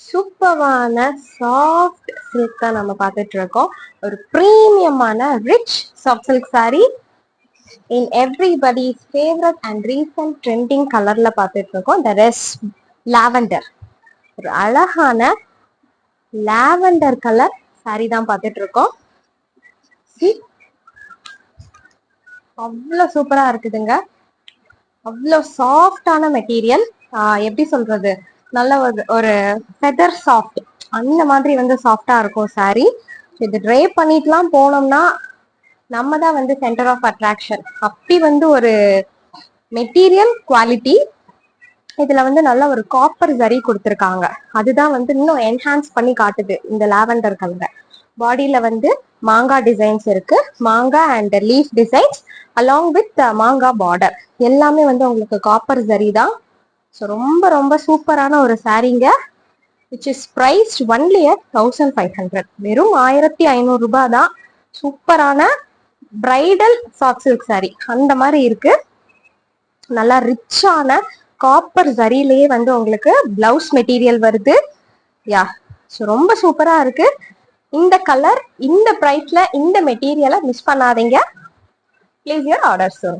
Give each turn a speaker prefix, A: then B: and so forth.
A: சூப்பரான soft silk தான் நம்ம பார்த்துட்டு இருக்கோம். ஒரு பிரீமியமான rich soft silk saree in everybody's favourite and recent trending கலர்ல பார்த்துட்டு இருக்கோம். த ரெஸ்ட் லாவெண்டர், ஒரு அழகான லாவெண்டர் கலர் saree தான் பார்த்துட்டு இருக்கோம். அவ்வளோ சூப்பரா இருக்குதுங்க. அவ்வளோ சாஃப்டான மெட்டீரியல். எப்படி சொல்றது, நல்ல ஒரு ஃபெதர் சாஃப்ட் அந்த மாதிரி வந்து சாஃப்டா இருக்கும் saree. இது ட்ரை பண்ணிட்டுலாம் போனோம்னா நம்ம தான் வந்து சென்டர் ஆஃப் அட்ராக்ஷன். அப்படி வந்து ஒரு மெட்டீரியல் குவாலிட்டி. இதுல வந்து நல்ல ஒரு காப்பர் ஜரி கொடுத்துருக்காங்க. அதுதான் வந்து இன்னும் என்ஹான்ஸ் பண்ணி காட்டுது இந்த லாவெண்டர் கலரை. பாடியில வந்து மாங்கா டிசைன்ஸ் இருக்கு. மாங்கா and leaf designs along with மாங்கா பார்டர் எல்லாமே வந்து உங்களுக்கு காப்பர் ஜரி தான். ஸோ ரொம்ப ரொம்ப சூப்பரான ஒரு சாரீங்க. Which is priced only at 1500. வெறும் 1500 ரூபாய் தான். சூப்பரான பிரைடல் சாஃப்ட் சில்க் சாரி அந்த மாதிரி இருக்கு. நல்லா ரிச்சான காப்பர் ஜரியிலேயே வந்து உங்களுக்கு பிளவுஸ் மெட்டீரியல் வருது. யா, ஸோ ரொம்ப சூப்பரா இருக்கு. இந்த கலர், இந்த பிரைஸ்ல இந்த மெட்டீரியலை மிஸ் பண்ணாதீங்க. Please your order sir.